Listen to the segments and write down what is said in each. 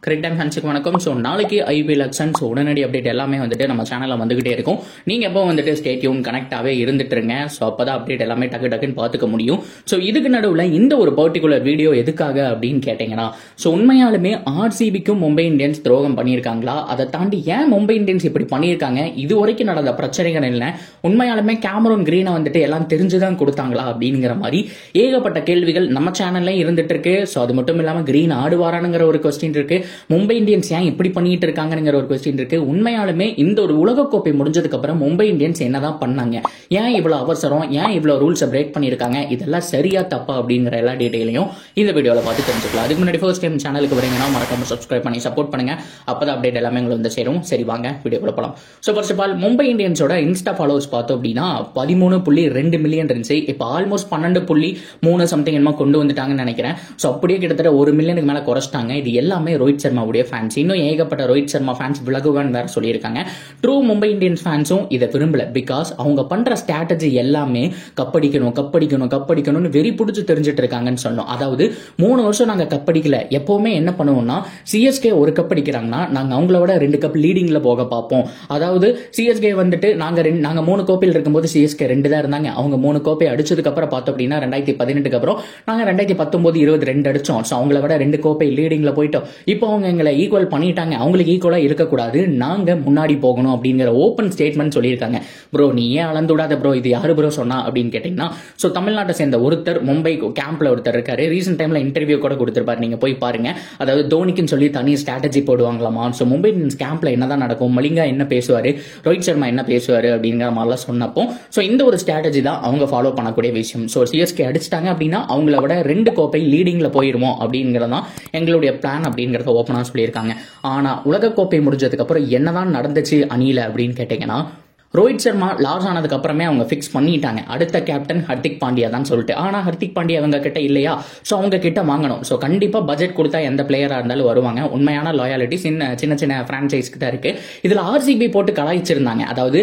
Correct time ஃபேன்ஸுக்கு வணக்கம். So நாளைக்கு ஐபிஎல் எலெக்ஷன்ஸ் உடனடி அப்டேட் எல்லாமே வந்துட்டு நம்ம சேனலில் வந்துகிட்டே இருக்கும். நீங்கள் எப்போ வந்துட்டு ஸ்டேட்யூன் கனெக்டாகவே இருந்துட்டுருங்க. ஸோ அப்போ தான் அப்டேட் எல்லாமே டக்குன்னு பார்த்துக்க முடியும். ஸோ இதுக்கு நடுவில் இந்த ஒரு பர்டிகுலர் வீடியோ எதுக்காக அப்படின்னு கேட்டிங்கன்னா, ஸோ உண்மையாலுமே ஆர்சிபிக்கும் மும்பை இந்தியன்ஸ் துரோகம் பண்ணியிருக்காங்களா? அதை தாண்டி ஏன் மும்பை இந்தியன்ஸ் இப்படி பண்ணியிருக்காங்க? இது வரைக்கும் நடந்த பிரச்சனைகள் இல்லை, உண்மையாலுமே கேமரூன் கிரீனை வந்துட்டு எல்லாம் தெரிஞ்சுதான் கொடுத்தாங்களா அப்படிங்கிற மாதிரி ஏகப்பட்ட கேள்விகள் நம்ம சேனல்ல இருந்துட்டு இருக்கு. ஸோ அது மட்டும் இல்லாமல் கிரீன் ஆடுவாரானுங்கிற ஒரு கொஸ்டின் இருக்கு. மும்பை இந்தியன்ஸ் ஏன் இப்படி பண்ணிட்டு இருக்காங்கிற ஒரு கொஸ்டின் இருக்கு. உண்மையாலுமே இந்த ஒரு உலகக்கோப்பை முடிஞ்சதுக்கு அப்புறம் மும்பை இந்தியன்ஸ் என்னதான் பண்ணாங்க, ஏன் இவ்வளவு அவசரம், ஏன் இவ்வளவு ரூல்ஸை பிரேக் பண்ணிருக்காங்க, இதெல்லாம் சரியா தப்பா அப்படிங்கிற எல்லா டீடைலையும் இந்த வீடியோல பார்த்து தெரிஞ்சுக்கலாம். அதுக்கு முன்னாடி ஃபர்ஸ்ட் டைம் சேனலுக்கு வரீங்கன்னா மறக்காம சப்ஸ்கிரைப் பண்ணி சப்போர்ட் பண்ணுங்க. அப்பதான் அப்டேட் எல்லாமே உங்களுக்கு வந்து சேரும். சரி வாங்க வீடியோக்குள்ள போலாம். So first of all Mumbai இந்தியன்ஸோட இன்ஸ்டா ஃபாலோவர்ஸ் பார்த்தோம் அப்படின்னா 13.2 மில்லியன் இருந்துச்சு. இப்போ ஆல்மோஸ்ட் 12.3 சம்திங் என்னமோ கொண்டு வந்துட்டாங்கன்னு நினைக்கிறேன். ஸோ அப்படியே கிட்டத்தட்ட 1 மில்லியனுக்கு மேல குறைச்சிட்டாங்க. இது எல்லாமே ரோஹித் சர்மாவுடைய ஃபேன்ஸ். இன்னும் ஏகப்பட்ட ரோஹித் சர்மா ஃபேன்ஸ் விலகுவான்னு வேற சொல்லியிருக்காங்க. ட்ரூ மும்பை இந்தியன்ஸ் ஃபேன்ஸும் இதை விரும்பல. பிகாஸ் அவங்க பண்ற ஸ்ட்ராட்டஜி எல்லாமே கப்படிக்கணும்னு வெறி பிடிச்சு தெரிஞ்சிட்டு இருக்காங்கன்னு சொல்லணும். அதாவது 3 வருஷம் நாங்க கப்படிக்கல. எப்பவுமே என்ன பண்ணுவோம்னா, சிஎஸ்கே ஒரு கப் அடிக்கிறாங்கன்னா நாங்க அவங்களோட 2 கப் லீடிங்ல போக பார்ப்போம். அதாவது சிஎஸ்கே வந்துட்டு நாங்க 3 கோப்பையில் இருக்கும்போது சிஎஸ்கே 2 தான் இருந்தாங்க. அவங்க 3 கோப்பை அடிச்சதுக்கு அப்புறம் பார்த்தோம் அப்படின்னா 2018க்கு அப்புறம் நாங்க 2019-20 அடிச்சோம். ஸோ அவங்கள விட 2 கோப்பை லீடிங்ல போயிட்டோம். இப்போ அவங்க எங்களை ஈக்குவல் பண்ணிட்டாங்க, அவங்களுக்கு ஈக்குவலா இருக்கக்கூடாது, நாங்க முன்னாடி போகணும் அப்படிங்கிற ஓப்பன் ஸ்டேட்மெண்ட் சொல்லியிருக்காங்க. ப்ரோ நீ ஏன் அளந்துடாத ப்ரோ, இது யாரு ப்ரோ சொன்னா அப்படின்னு கேட்டீங்கன்னா, ஸோ தமிழ்நாட்டை சேர்ந்த ஒருத்தர் மும்பை கேம்ப்ல ஒருத்தர் இருக்காரு. ரீசென்ட் டைம்ல இன்டர்வியூ கூட கொடுத்திருப்பாரு, நீங்க போய் பாருங்க. அதாவது தோனிக்குன்னு சொல்லி தனி ஸ்ட்ராட்டஜி போடுவாங்களாமா. ஸோ மும்பை இந்தியன்ஸ் கேம்ப்ல என்னதான் நடக்கும், மலிங்கா என்ன பேசுவாரு, ரோஹித் சர்மா என்ன பேசுவாரு அப்படிங்கிற மாதிரிலாம் சொன்னப்போ ஸோ இந்த ஒரு ஸ்ட்ராட்டஜி தான் அவங்க ஃபாலோ பண்ணக்கூடிய விஷயம். ஸோ சிஎஸ்கே அடிச்சிட்டாங்க அப்படின்னா அவங்கள விட 2 கோப்பை லீடிங்ல போயிருமோ அப்படிங்கிறதான் எங்களுடைய பிளான் அப்படிங்கறத ஓப்பனா சொல்லியிருக்காங்க. ஆனா உலகக்கோப்பை முடிஞ்சதுக்கு அப்புறம் என்னதான் நடந்துச்சு அணியில அப்படின்னு கேட்டீங்கன்னா, ரோஹித் சர்மா லாஸ் ஆனதுக்கு அப்புறமே அவங்க பிக்ஸ் பண்ணிட்டாங்க அடுத்த கேப்டன் ஹர்திக் பாண்டியா தான் சொல்லிட்டு. ஆனா ஹர்திக் பாண்டியா அவங்க கிட்ட இல்லையா, சோ அவங்க கிட்ட வாங்கணும். சோ கண்டிப்பா பட்ஜெட் கொடுத்தா எந்த பிளேயரா இருந்தாலும் வருவாங்க. உண்மையான லாயாலிட்டி சின்ன பிரான்சைஸ்க்கு தான் இருக்கு. இதுல ஆர்சிபி போட்டு கலாய்ச்சிருந்தாங்க. அதாவது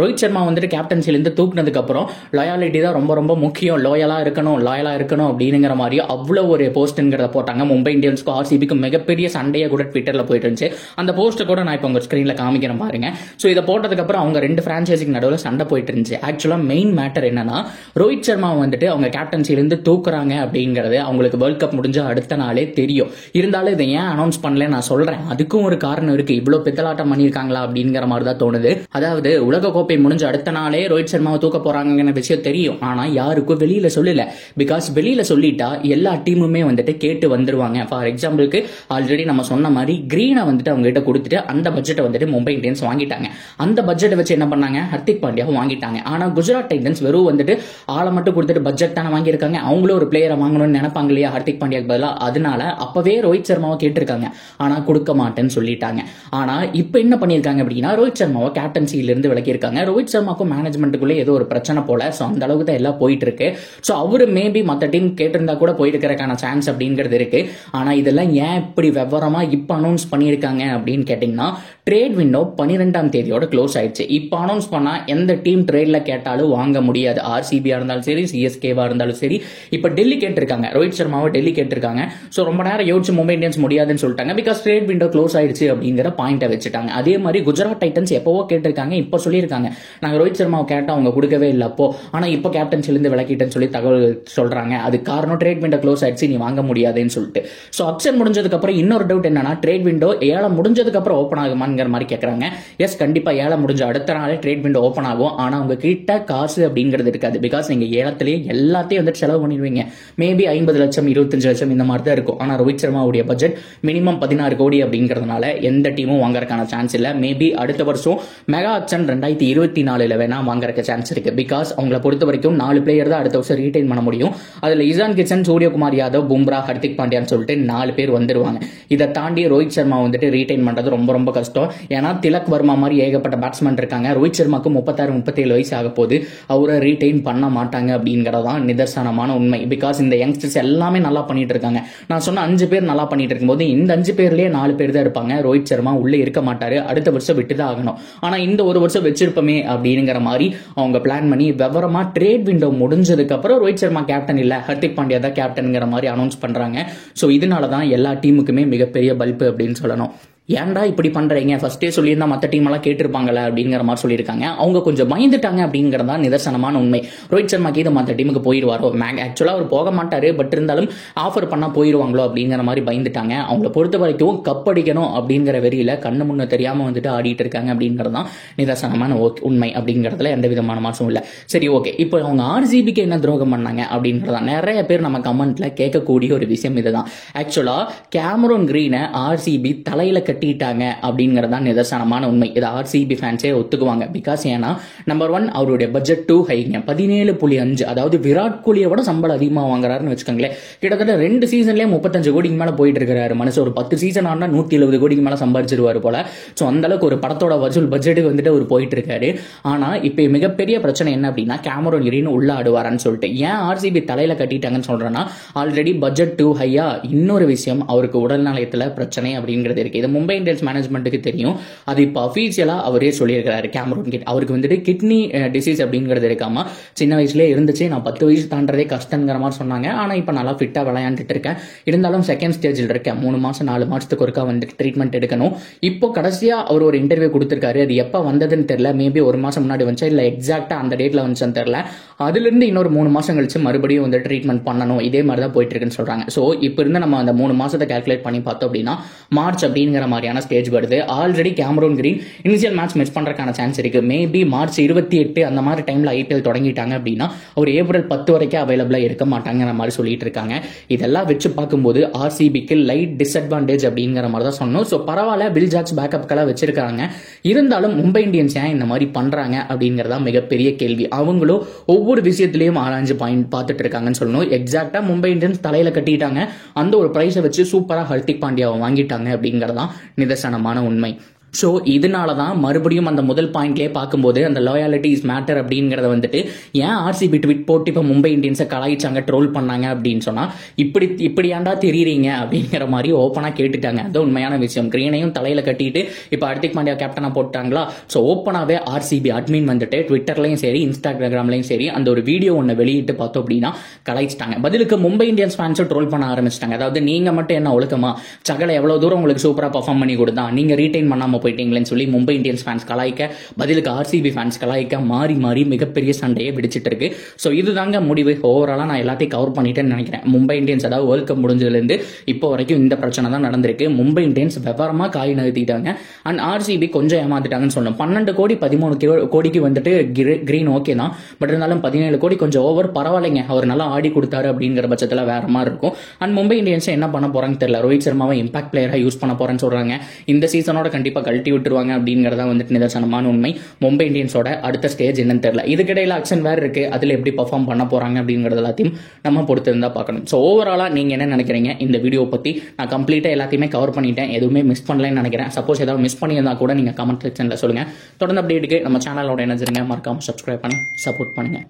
ரோஹித் சர்மா வந்துட்டு கேப்டன்சில இருந்து தூக்குனதுக்கு அப்புறம் லாயாலிட்டி தான் ரொம்ப முக்கியம், லாயலா இருக்கணும் அப்படிங்கிற மாதிரி அவ்வளவு ஒரு போஸ்ட்ங்கிறத போட்டாங்க. மும்பை இந்தியன்ஸ்க்கும் ஆர்சிபிக்கும் மிகப்பெரிய சண்டையை கூட ட்விட்டர்ல போயிட்டு இருந்துச்சு. அந்த போஸ்ட் கூட நான் இப்போ உங்க ஸ்கிரீன்ல காமிக்கிறேன் பாருங்க. சோ இதை போட்டதுக்கு அப்புறம் அவங்க 2 பிரான்சைஸிக்கு நடுவில் சண்டை போயிட்டு இருந்துச்சு. ஆக்சுவலா மெயின் மேட்டர் என்னன்னா, ரோஹித் சர்மா வந்துட்டு அவங்க கேப்டன்சிலிருந்து தூக்குறாங்க அப்படிங்கிறது அவங்களுக்கு வேர்ல்ட் கப் முடிஞ்ச அடுத்த நாளே தெரியும். இருந்தாலும் இதை ஏன் அனௌன்ஸ் பண்ணல நான் சொல்றேன். அதுக்கும் ஒரு காரணம் இருக்கு. இவ்வளவு பித்தலாட்டம் பண்ணிருக்காங்களா அப்படிங்கிற மாதிரி தான் தோணுது. அதாவது உலக கோப்பை முடிஞ்ச அடுத்த நாளே ரோஹித் சர்மாவை தூக்க போறாங்கிற விஷயம் தெரியும். ஆனா யாருக்கும் வெளியில சொல்லல. பிகாஸ் வெளியில சொல்லிட்டா எல்லா டீமுமே வந்துட்டு கேட்டு வந்துருவாங்க. ஃபார் எக்ஸாம்பிளுக்கு ஆல்ரெடி நம்ம சொன்ன மாதிரி கிரீனை வந்துட்டு அவங்க கிட்ட கொடுத்துட்டு அந்த பட்ஜெட்டை வந்துட்டு மும்பை இந்தியன்ஸ் வாங்கிட்டாங்க. அந்த பட்ஜெட்டை வச்சு என்ன பண்ணாங்க, ஹர்திக் பாண்டியாவை வாங்கிட்டாங்க. ஆனா குஜராத் டைட்டன்ஸ் வெறும் வந்துட்டு ஆளை மட்டும் கொடுத்துட்டு பட்ஜெட் தானே வாங்கியிருக்காங்க, அவங்களும் ஒரு பிளேயரை வாங்கணும்னு நினைப்பாங்க இல்லையா ஹர்திக் பாண்டியாக்கு பதிலாக. அதனால அப்பவே ரோஹித் சர்மாவை கேட்டிருக்காங்க, ஆனா கொடுக்க மாட்டேன்னு சொல்லிட்டாங்க. ஆனா இப்ப என்ன பண்ணிருக்காங்க அப்படின்னா, ரோஹித் சர்மாவை கேப்டன்சியில இருந்து விலக்கியிருக்காங்க. ரோஹித் சர்மாக்கும் மேனேஜ்மெண்ட்டுக்குள்ள ஏதோ ஒரு பிரச்சனை போல. சோ அந்த அளவுக்கு தான் எல்லாம் போயிட்டு இருக்கு. சோ அவரு மேபி மத்த டீம் கேட்டிருந்தா கூட போயிருக்கிறதுக்கான சான்ஸ் அப்படிங்கிறது இருக்கு. ஆனா இதெல்லாம் ஏன் இப்படி விவரமா இப்ப அனௌன்ஸ் பண்ணிருக்காங்க அப்படின்னு கேட்டீங்கன்னா, ட்ரேட் விண்டோ 12ஆம் தேதியோட க்ளோஸ் ஆயிடுச்சு. இப்ப அனௌன்ஸ் பண்ணா எந்த டீம் ட்ரேட்ல கேட்டாலும் வாங்க முடியாது. ஆர்சிபியா இருந்தாலும் சரி, சிஎஸ்கேவா இருந்தாலும் சரி. இப்ப டெல்லி கேட்டிருக்காங்க, ரோஹித் சர்மாவை டெல்லி கேட்டிருக்காங்க. சோ ரொம்ப நேரம் யோசிச்சு மும்பை இந்தியன்ஸ் முடியாதுன்னு சொல்லிட்டாங்க. பிகாஸ் ட்ரேட் விண்டோ க்ளோஸ் ஆயிடுச்சு அப்படிங்கிற பாயிண்ட வச்சுட்டாங்க. அதே மாதிரி குஜராத் டைட்டன்ஸ் எப்பவோ கேட்டிருக்காங்க, இப்ப சொல்லியிருக்காங்க நாங்க ரோஹித் சர்மாவை கேட்டா அவங்க கொடுக்கவே இல்லை அப்போ. ஆனா இப்ப கேப்டன்சில இருந்து விலக்கிட்டேன்னு சொல்லி தகவல் சொல்றாங்க. அது காரணம் ட்ரேட் விண்டோ க்ளோஸ் ஆயிடுச்சு, நீ வாங்க முடியாதுன்னு சொல்லிட்டு. சோ ஆப்ஷன் முடிஞ்சதுக்கு அப்புறம் இன்னொரு டவுட் என்னன்னா, ட்ரேட் விண்டோ ஏழை முடிஞ்சதுக்கு அப்புறம் ஓப்பன் ஆகுமாங்கிற மாதிரி கேட்கறாங்க. எஸ் கண்டிப்பா ஏழை முடிஞ்ச அடுத்த நாளே ட்ரேட் விண்டோ ஓப்பன் ஆகும். ஆனா உங்க கிட்ட காசு அப்படிங்கிறது இருக்காது. பிகாஸ் நீங்க ஏலத்திலேயே எல்லாத்தையும் வந்துட்டு செலவு பண்ணிடுவீங்க. மேபி 50 லட்சம் 25 லட்சம் இந்த மாதிரி தான் இருக்கும். ஆனா ரோஹித் சர்மாவுடைய பட்ஜெட் மினிமம் 16 கோடி அப்படிங்கிறதுனால எந்த டீமும் வாங்கறதுக்கான சான்ஸ் இல்ல. மேபி அடுத்த வருஷம் மெகா ஆக்ஷன் 2024 வேணா வாங்கறதுக்கு சான்ஸ் இருக்கு. பிகாஸ் அவங்களை பொறுத்த வரைக்கும் 4 பிளேயர் தான் அடுத்த வருஷம் ரீடைன் பண்ண முடியும். அதுல இசான் கிஷன், சூரியகுமார் யாதவ், பும்ரா, ஹர்திக் பாண்டியான்னு சொல்லிட்டு 4 பேர் வந்துருவாங்க. இதை தாண்டி ரோஹித் சர்மா வந்துட்டு ரீடைன் பண்றது ரொம்ப கஷ்டம். அர்த்தம். ஏன்னா திலக் வர்மா மாதிரி ஏகப்பட்ட பேட்ஸ்மேன் இருக்காங்க. ரோஹித் சர்மாக்கு 36-37 வயசு ஆக போது, அவரை ரீடைன் பண்ண மாட்டாங்க அப்படிங்கறதான் நிதர்சனமான உண்மை. பிகாஸ் இந்த யங்ஸ்டர்ஸ் எல்லாமே நல்லா பண்ணிட்டு இருக்காங்க. நான் சொன்ன 5 பேர் நல்லா பண்ணிட்டு இருக்கும்போது இந்த 5 பேர்லயே 4 பேர் தான் இருப்பாங்க. ரோஹித் சர்மா உள்ள இருக்க மாட்டாரு, அடுத்த வருஷம் விட்டுதான் ஆகணும். ஆனா இந்த ஒரு வருஷம் வச்சிருப்போமே அப்படிங்கிற மாதிரி அவங்க பிளான் பண்ணி விவரமா ட்ரேட் விண்டோ முடிஞ்சதுக்கு அப்புறம் ரோஹித் சர்மா கேப்டன் இல்ல, ஹர்திக் பாண்டியா தான் கேப்டன்ங்கிற மாதிரி அனௌன்ஸ் பண்றாங்க. சோ இதனாலதான் எல்லா டீமுக்குமே மிகப்பெரிய பல்பு அப்படின்னு சொல்லணும். ஏன்டா இப்படி பண்றீங்க, ஃபர்ஸ்டே சொல்லியிருந்தா மற்ற டீம் எல்லாம் கேட்டிருப்பாங்கல்ல அப்படிங்கிற மாதிரி சொல்லியிருக்காங்க. அவங்க கொஞ்சம் பயந்துட்டாங்க அப்படிங்கறதா நிதர்சனமான உண்மை. ரோஹித் சர்மாக்கு இது மற்ற டீமுக்கு போயிடுவாரோ, ஆக்சுவலா அவர் போக மாட்டாரு, பட் இருந்தாலும் ஆஃபர் பண்ணா போயிடுவாங்களோ அப்படிங்கிற மாதிரி பயந்துட்டாங்க. அவங்கள பொறுத்த வரைக்கும் கப் அடிக்கணும் அப்படிங்கிற வெறியில கண்ணு முன்ன தெரியாம வந்துட்டு ஆடிட்டு இருக்காங்க அப்படிங்கறதான் நிதர்சனமான உண்மை. அப்படிங்கறதுல எந்த விதமான மாற்றமும் இல்ல. சரி, ஓகே, இப்போ அவங்க ஆர்சிபிக்கு என்ன துரோகம் பண்ணாங்க அப்படிங்கறதா நிறைய பேர் நம்ம கமெண்ட்ல கேட்கக்கூடிய ஒரு விஷயம் இதுதான். ஆக்சுவலா கேமரூன் கிரீனை ஆர்சிபி தலையில கட்டிட்டாங்க அப்படிங்கறதா நிதர்சனமான உண்மை. இது ஆர்சிபி ஃபேன்ஸே ஒத்துக்குவாங்க. பிகாஸ் ஏன்னா நம்பர் 1 அவருடைய பட்ஜெட் டூ ஹைங்க, 17.5, அதாவது விராட் கோலியை விட சம்பளம் அதிகமா வாங்குறாருன்னு வச்சுக்கோங்களேன். கிட்டத்தட்ட 2 சீசன்லயே 35 கோடிக்கு மேல போயிட்டு இருக்காரு மனுஷன். ஒரு 10 சீசன் ஆனா 170 கோடிக்கு மேல சம்பாதிச்சிருவாரு போல. சோ அந்த அளவுக்கு ஒரு படத்தோட வசூல் பட்ஜெட்டுக்கு வந்துட்டு அவர் போயிட்டு இருக்காரு. ஆனா இப்ப மிகப்பெரிய பிரச்சனை என்ன அப்படின்னா கேமரூன் கிரீன் உள்ள ஆடுவாரான்னு சொல்லிட்டு. ஏன் ஆர்சிபி தலையில கட்டிட்டாங்கன்னு சொல்றேன்னா, ஆல்ரெடி பட்ஜெட் டூ ஹையா. இன்னொரு விஷயம், அவருக்கு உடல் நலத்துல பிரச்சனை அப்படிங்கிறது இருக்கு. இது மும்பை இந்தியன்ஸ் மேனேஜ்மெண்ட்டுக்கு தெரியும். அது இப்போ அபிஷியலா அவரே சொல்லியிருக்காரு. கேமரூன் கிரீன் அவருக்கு வந்துட்டு கிட்னி டிசீஸ் அப்படிங்கிறது இருக்காம, சின்ன வயசுலேயே இருந்துச்சு. நான் 10 வயசு தாண்டதே கஷ்டங்கிற மாதிரி சொன்னாங்க. ஆனா இப்போ நல்லா ஃபிட்டா விளையாண்டுட்டு இருக்கேன். இருந்தாலும் செகண்ட் ஸ்டேஜில் இருக்கேன். 3 மாசம் 4 மாசத்துக்கு ஒருக்கா வந்துட்டு ட்ரீட்மெண்ட் எடுக்கணும். இப்போ கடைசியா அவர் ஒரு இன்டர்வியூ கொடுத்திருக்காரு. அது எப்ப வந்ததுன்னு தெரியல. மேபி 1 மாசம் முன்னாடி வந்துச்சா இல்ல எக்ஸாக்டா அந்த டேட்ல வந்துச்சான்னு தெரியல. அதுல இருந்து இன்னொரு 3 மாசம் கழிச்சு மறுபடியும் வந்து ட்ரீட்மெண்ட் பண்ணணும். இதே மாதிரி தான் போயிட்டு இருக்குன்னு சொல்றாங்க. சோ இப்போ இருந்து நம்ம அந்த 3 மாசத்தை கால்குலேட் பண்ணி பார்த்தோம் அப்படின்னா மார்ச் அப்படிங்கிற மாதிரியான ஸ்டேஜ் வருது. Already Cameron Green initial match miss பண்றதுக்கான சான்ஸ் இருக்கு. மேபி மார்ச் 28 அந்த மாதிரி டைம்ல ஐபிஎல் தொடங்கிட்டாங்க அப்படின்னா அவர் ஏப்ரல் 10 வரைக்கும் அவைலபிளா இருக்க மாட்டாங்கிற மாதிரி சொல்லிட்டு இருக்காங்க. இதெல்லாம் வச்சு பார்க்கும்போது ஆர்சிபிக்கு லைட் டிஸ்அட்வான்டேஜ் அப்படிங்கிற மாதிரி தான் சொன்னோம். சோ பரவாயில்ல, பில் ஜாக்ஸ் பேக்கப்கெல்லாம் வச்சிருக்காங்க. இருந்தாலும் மும்பை இந்தியன்ஸ் ஏன் இந்த மாதிரி பண்றாங்க அப்படிங்கறதா மிகப்பெரிய கேள்வி. அவங்களும் ஒவ்வொரு விஷயத்திலையும் ஆராய்ஞ்சு பாயிண்ட் பார்த்துட்டு இருக்காங்கன்னு சொல்லணும். எக்ஸாக்டா மும்பை இந்தியன்ஸ் தலையில கட்டிட்டாங்க. அந்த ஒரு பிரைஸை வச்சு சூப்பரா ஹர்திக் பாண்டியாவை வாங்கிட்டாங்க அப்படிங்கறதான் நிதர்சனமான உண்மை. ஸோ இதனால தான் மறுபடியும் அந்த முதல் பாயிண்ட்லேயே பார்க்கும்போது அந்த லாயாலிட்டி இஸ் மேட்டர் அப்படிங்கிறத வந்துட்டு ஏன் ஆர்சிபி ட்வீட் போட்டு இப்போ மும்பை இந்தியன்ஸை கலாய்ச்சாங்க, ட்ரோல் பண்ணாங்க அப்படின்னு சொன்னால் இப்படி ஏன்டா தெரியுறீங்க அப்படிங்கிற மாதிரி ஓப்பனாக கேட்டுட்டாங்க. அது உண்மையான விஷயம். கிரீனையும் தலையில் கட்டிட்டு இப்போ ஹர்திக் பாண்டியா கேப்டனாக போட்டாங்களா. ஸோ ஓப்பனாகவே ஆர்சிபி அட்மின் வந்துட்டு ட்விட்டர்லையும் சரி இன்ஸ்டாகிராம்லையும் சரி அந்த ஒரு வீடியோ ஒன்று வெளியிட்டு பார்த்தோம் அப்படின்னா கலாய்ச்சிட்டாங்க. பதிலுக்கு மும்பை இந்தியன்ஸ் ஃபேன்ஸும் ட்ரோல் பண்ண ஆரம்பிச்சிட்டாங்க. அதாவது நீங்கள் மட்டும் என்ன ஒழுக்கமா, சகலை எவ்வளோ தூரம் உங்களுக்கு சூப்பராக பர்ஃபார்ம் பண்ணி கொடுத்தா, நீங்கள் ரீடைன் பண்ணாமல் போயிட்டீங்களேன்னு சொல்லி மும்பை இந்தியன்ஸ் ஃபேன்ஸ் கலாய்க்க, பதிலுக்கு ஆர்சிபி ஃபேன்ஸ் கலாய்க்க மாறி மாறி மிகப்பெரிய சண்டையை விடிச்சிட்டு இருக்கு. ஸோ இதுதாங்க முடிவு. ஓவராலா நான் எல்லாத்தையும் கவர் பண்ணிட்டேன்னு நினைக்கிறேன். மும்பை இந்தியன்ஸ் அதாவது வேர்ல்ட் கப் முடிஞ்சதுலேருந்து இப்போ வரைக்கும் இந்த பிரச்சனை தான் நடந்திருக்கு. மும்பை இந்தியன்ஸ் விவரமா காய் நகர்த்திட்டாங்க. அண்ட் ஆர்சிபி கொஞ்சம் ஏமாத்திட்டாங்கன்னு சொல்லணும். 12 கோடி 13 கோடிக்கு வந்துட்டு கிரீன் ஓகே தான். பட் இருந்தாலும் 17 கோடி கொஞ்சம் ஓவர். பரவாயில்லைங்க, அவர் நல்லா ஆடி கொடுத்தாரு அப்படிங்கிற பட்சத்தில் வேற மாதிரி இருக்கும். அண்ட் மும்பை இந்தியன்ஸ் என்ன பண்ண போறாங்கன்னு தெரியல. ரோஹித் சர்மாவை இம்பாக்ட் பிளேயரா யூஸ் பண்ண போறேன்னு சொல்றாங்க. இந்த சீசனோட கண்டிப்பா கழட்டி விட்டுருவாங்க அப்படிங்கறதா வந்துட்டு நிதர்சனமான உண்மை. மும்பை இந்தியன்ஸோட அடுத்த ஸ்டேஜ் என்னன்னு தெரியல. இதுக்கிடையில ஆக்ஷன் வேற இருக்கு. அதுல எப்படி பெர்ஃபார்ம் பண்ண போறாங்க அப்படிங்கறது எல்லாத்தையும் நம்ம பொறுத்து இருந்தா பார்க்கணும். ஸோ ஓவராலா நீங்க என்ன நினைக்கிறீங்க இந்த வீடியோ பத்தி? நான் கம்ப்ளீட்டா எல்லாத்தையுமே கவர் பண்ணிட்டேன். எதுவுமே மிஸ் பண்ணலன்னு நினைக்கிறேன். சப்போஸ் ஏதாவது மிஸ் பண்ணியிருந்தா கூட நீங்க கமெண்ட் செக்ஷன்ல சொல்லுங்க. தொடர்ந்து அப்டேட்டுக்கு நம்ம சேனலோட இணைஞ்சிருங்க. மறக்காம சப்ஸ்கிரைப் பண்ணி சப்போர்ட் பண்ணுங்க.